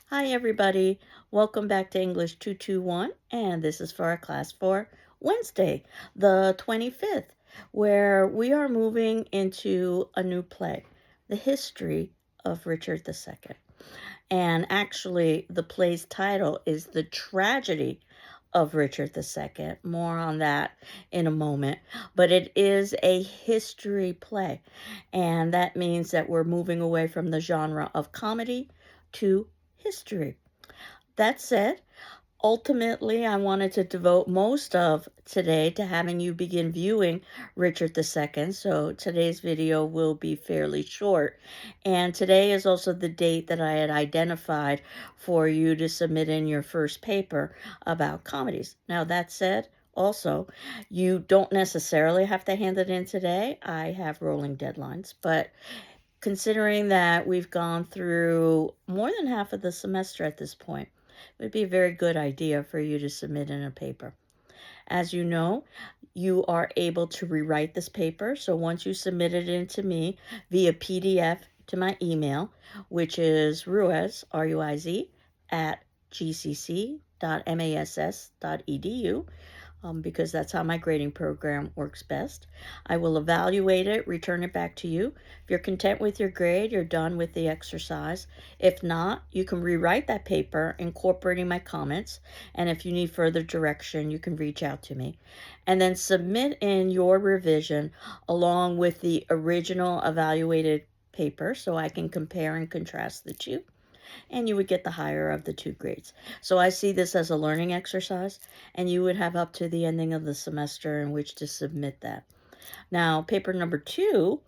Hi, everybody. Welcome back to English 221, and this is for our class for Wednesday, the 25th, where we are moving into a new play, The History of Richard II. And actually, the play's title is The Tragedy of Richard II. More on that in a moment. But it is a history play, and that means that we're moving away from the genre of comedy to history. That said, ultimately, I wanted to devote most of today to having you begin viewing Richard II. So today's video will be fairly short. And today is also the date that I had identified for you to submit in your first paper about comedies. Now, that said, also, you don't necessarily have to hand it in today. I have rolling deadlines, but considering that we've gone through more than half of the semester at this point, it would be a very good idea for you to submit in a paper. As you know, you are able to rewrite this paper. So once you submit it in to me via PDF to my email, which is ruiz, R-U-I-Z, at gcc.mass.edu, because that's how my grading program works best. I will evaluate it, return it back to you. If you're content with your grade, you're done with the exercise. If not, you can rewrite that paper, incorporating my comments. And if you need further direction, you can reach out to me. And then submit in your revision along with the original evaluated paper so I can compare and contrast the two, and you would get the higher of the two grades. So I see this as a learning exercise, and you would have up to the ending of the semester in which to submit that. Now, paper number 2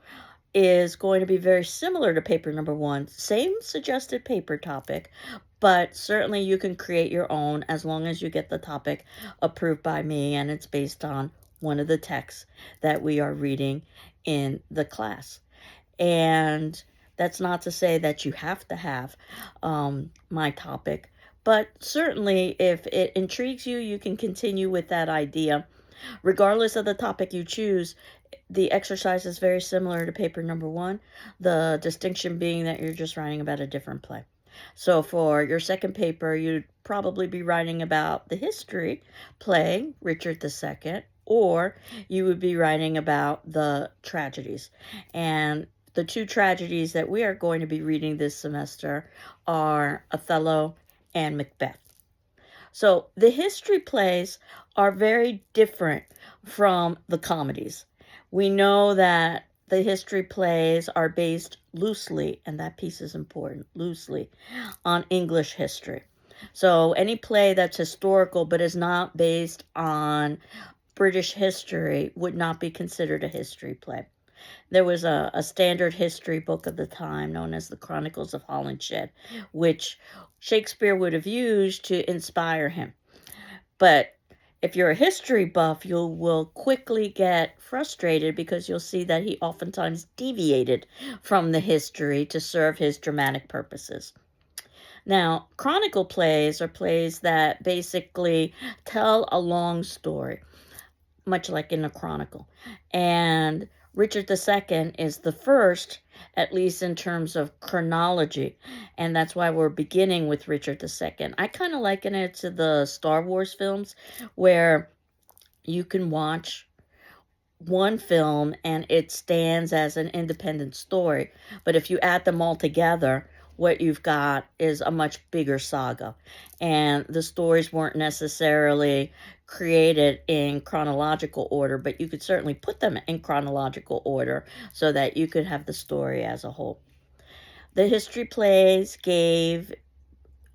is going to be very similar to paper number 1. Same suggested paper topic, but certainly you can create your own as long as you get the topic approved by me and it's based on one of the texts that we are reading in the class. And that's not to say that you have to have my topic, but certainly if it intrigues you, you can continue with that idea. Regardless of the topic you choose, the exercise is very similar to paper number 1, the distinction being that you're just writing about a different play. So for your second paper, you'd probably be writing about the history play, Richard II, or you would be writing about the tragedies. And the two tragedies that we are going to be reading this semester are Othello and Macbeth. So the history plays are very different from the comedies. We know that the history plays are based loosely, and that piece is important, loosely, on English history. So any play that's historical but is not based on British history would not be considered a history play. There was a standard history book of the time known as the Chronicles of Holinshed, which Shakespeare would have used to inspire him. But if you're a history buff, you will quickly get frustrated because you'll see that he oftentimes deviated from the history to serve his dramatic purposes. Now, chronicle plays are plays that basically tell a long story, much like in a chronicle. And Richard II is the first, at least in terms of chronology. And that's why we're beginning with Richard II. I kind of liken it to the Star Wars films, where you can watch one film and it stands as an independent story. But if you add them all together, what you've got is a much bigger saga. And the stories weren't necessarily created in chronological order, but you could certainly put them in chronological order so that you could have the story as a whole. The history plays gave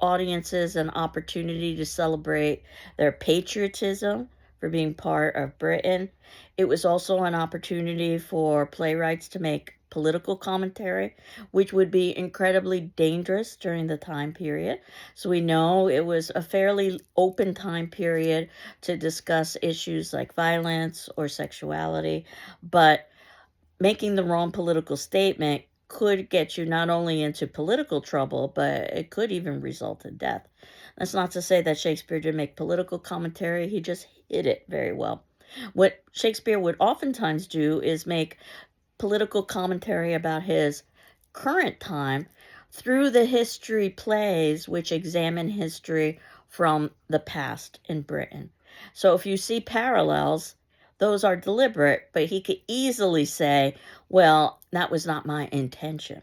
audiences an opportunity to celebrate their patriotism for being part of Britain. It was also an opportunity for playwrights to make political commentary, which would be incredibly dangerous during the time period. So we know it was a fairly open time period to discuss issues like violence or sexuality, but making the wrong political statement could get you not only into political trouble, but it could even result in death. That's not to say that Shakespeare didn't make political commentary, he just hid it very well. What Shakespeare would oftentimes do is make political commentary about his current time through the history plays which examine history from the past in Britain. So if you see parallels, those are deliberate, but he could easily say, well, that was not my intention.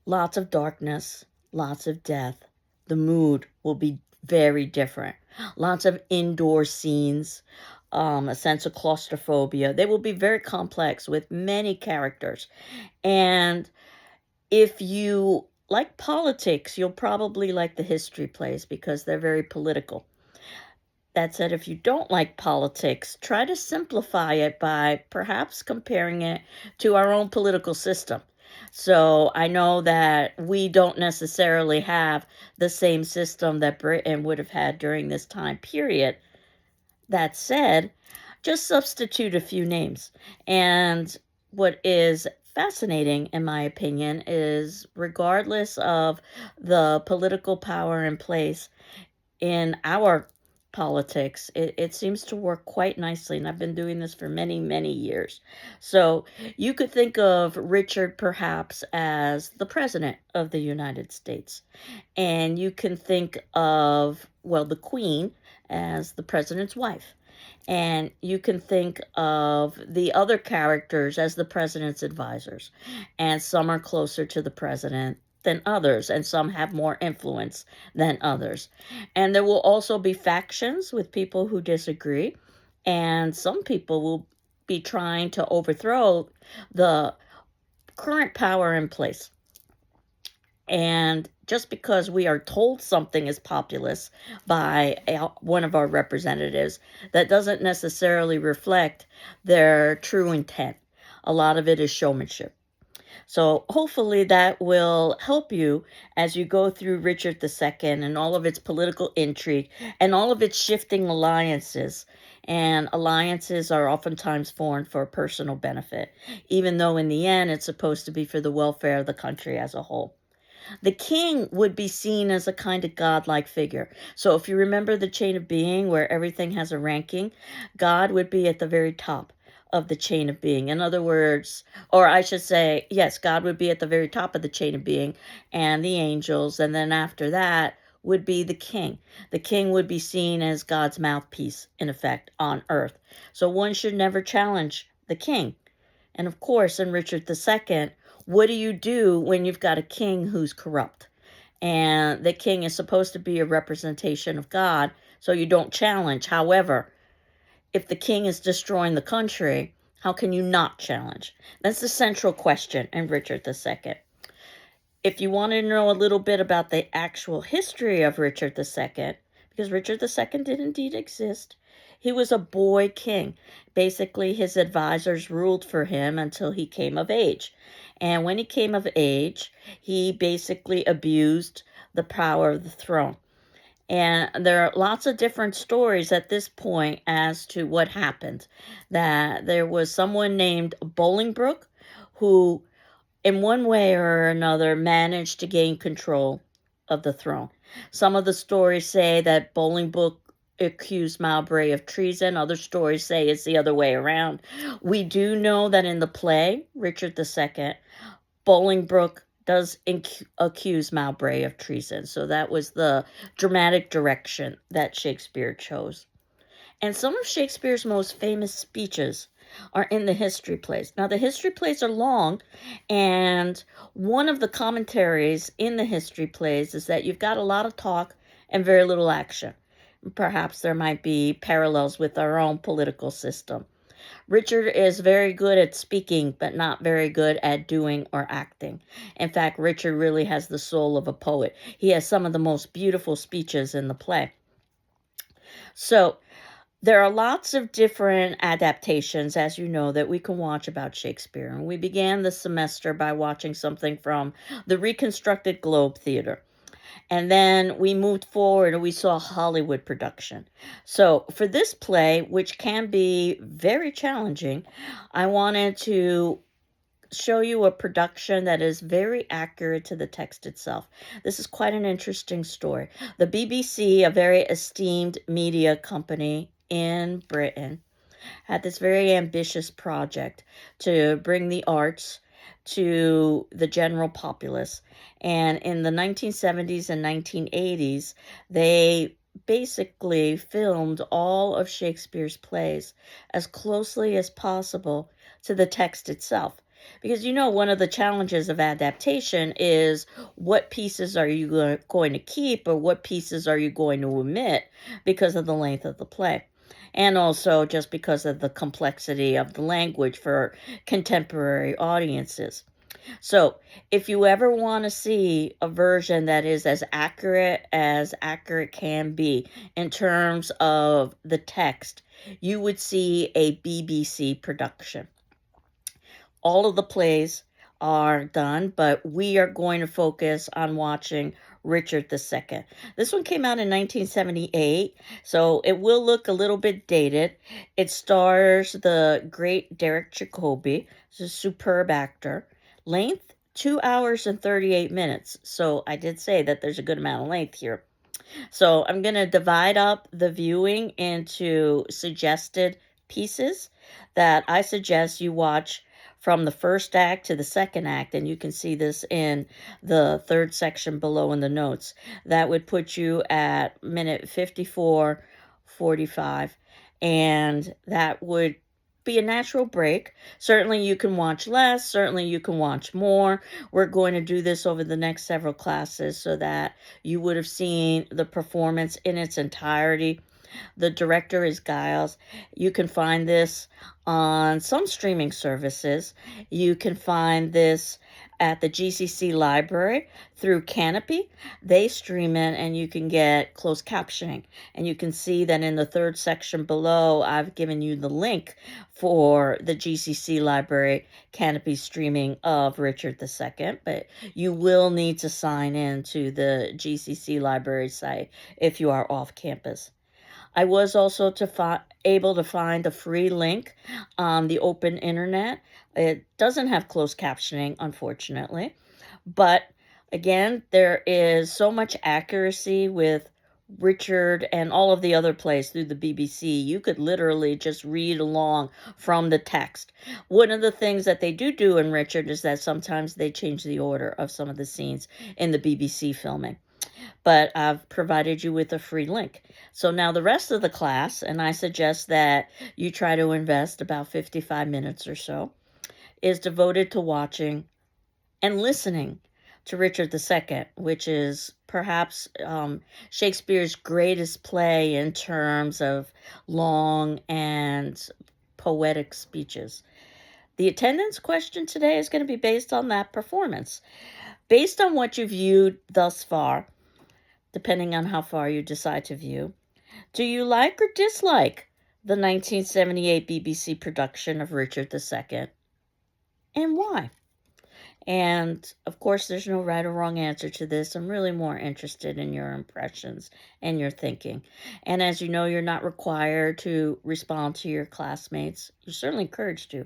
Lots of darkness, lots of death. The mood will be very different. Lots of indoor scenes, a sense of claustrophobia. They will be very complex with many characters. And if you like politics, you'll probably like the history plays because they're very political. That said, if you don't like politics, try to simplify it by perhaps comparing it to our own political system. So I know that we don't necessarily have the same system that Britain would have had during this time period. That said, just substitute a few names. And what is fascinating, in my opinion, is regardless of the political power in place in our politics, it seems to work quite nicely. And I've been doing this for many, many years. So you could think of Richard perhaps as the president of the United States. And you can think of, well, the Queen as the president's wife. And you can think of the other characters as the president's advisors. And some are closer to the president than others, and some have more influence than others. And there will also be factions with people who disagree, and some people will be trying to overthrow the current power in place. And just because we are told something is populist by one of our representatives, that doesn't necessarily reflect their true intent. A lot of it is showmanship. So hopefully that will help you as you go through Richard II and all of its political intrigue and all of its shifting alliances. And alliances are oftentimes formed for personal benefit, even though in the end it's supposed to be for the welfare of the country as a whole. The king would be seen as a kind of godlike figure. So if you remember the chain of being where everything has a ranking, God would be at the very top of the chain of being. In other words, or I should say, yes, God would be at the very top of the chain of being and the angels. And then after that would be the king. The king would be seen as God's mouthpiece, in effect, on earth. So one should never challenge the king. And of course, in Richard II, what do you do when you've got a king who's corrupt? And the king is supposed to be a representation of God, so you don't challenge. However, if the king is destroying the country, how can you not challenge? That's the central question in Richard II. If you want to know a little bit about the actual history of Richard II, because Richard II did indeed exist, he was a boy king. Basically, his advisors ruled for him until he came of age. And when he came of age, he basically abused the power of the throne. And there are lots of different stories at this point as to what happened. That there was someone named Bolingbroke who, in one way or another, managed to gain control of the throne. Some of the stories say that Bolingbroke accused Mowbray of treason. Other stories say it's the other way around. We do know that in the play, Richard II, Bolingbroke does accuse Mowbray of treason. So that was the dramatic direction that Shakespeare chose. And some of Shakespeare's most famous speeches are in the history plays. Now, the history plays are long, and one of the commentaries in the history plays is that you've got a lot of talk and very little action. Perhaps there might be parallels with our own political system. Richard is very good at speaking, but not very good at doing or acting. In fact, Richard really has the soul of a poet. He has some of the most beautiful speeches in the play. So, there are lots of different adaptations, as you know, that we can watch about Shakespeare. And we began the semester by watching something from the reconstructed Globe Theater. And then we moved forward and we saw a Hollywood production. So for this play, which can be very challenging, I wanted to show you a production that is very accurate to the text itself. This is quite an interesting story. The BBC, a very esteemed media company in Britain, had this very ambitious project to bring the arts to the general populace. And in the 1970s and 1980s, they basically filmed all of Shakespeare's plays as closely as possible to the text itself. Because one of the challenges of adaptation is what pieces are you going to keep or what pieces are you going to omit because of the length of the play. And also just because of the complexity of the language for contemporary audiences. So, if you ever want to see a version that is as accurate can be in terms of the text, you would see a BBC production. All of the plays are done, but we are going to focus on watching Richard II. This one came out in 1978, so it will look a little bit dated. It stars the great Derek Jacobi, who's a superb actor. Length, 2 hours and 38 minutes. So I did say that there's a good amount of length here. So I'm going to divide up the viewing into suggested pieces that I suggest you watch from the first act to the second act, and you can see this in the third section below in the notes. That would put you at minute 54:45, and that would be a natural break. Certainly you can watch less, certainly you can watch more. We're going to do this over the next several classes so that you would have seen the performance in its entirety. The director is Giles. You can find this on some streaming services. You can find this at the GCC library through Canopy. They stream it and you can get closed captioning. And you can see that in the third section below, I've given you the link for the GCC library Canopy streaming of Richard II. But you will need to sign in to the GCC library site if you are off campus. I was also able to find a free link on the open internet. It doesn't have closed captioning, unfortunately. But again, there is so much accuracy with Richard and all of the other plays through the BBC. You could literally just read along from the text. One of the things that they do in Richard is that sometimes they change the order of some of the scenes in the BBC filming. But I've provided you with a free link. So now the rest of the class, and I suggest that you try to invest about 55 minutes or so, is devoted to watching and listening to Richard II, which is perhaps Shakespeare's greatest play in terms of long and poetic speeches. The attendance question today is going to be based on that performance. Based on what you've viewed thus far, depending on how far you decide to view, do you like or dislike the 1978 BBC production of Richard II? And why? And of course, there's no right or wrong answer to this. I'm really more interested in your impressions and your thinking. And as you know, you're not required to respond to your classmates. You're certainly encouraged to,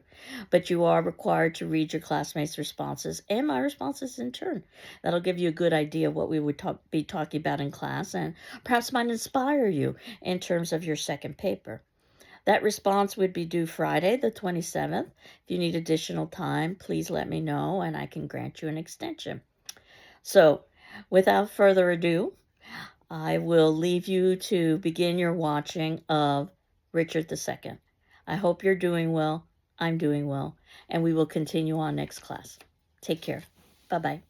but you are required to read your classmates' responses and my responses in turn. That'll give you a good idea of what we would be talking about in class and perhaps might inspire you in terms of your second paper. That response would be due Friday, the 27th. If you need additional time, please let me know and I can grant you an extension. So, without further ado, I will leave you to begin your watching of Richard II. I hope you're doing well. I'm doing well. And we will continue on next class. Take care. Bye-bye.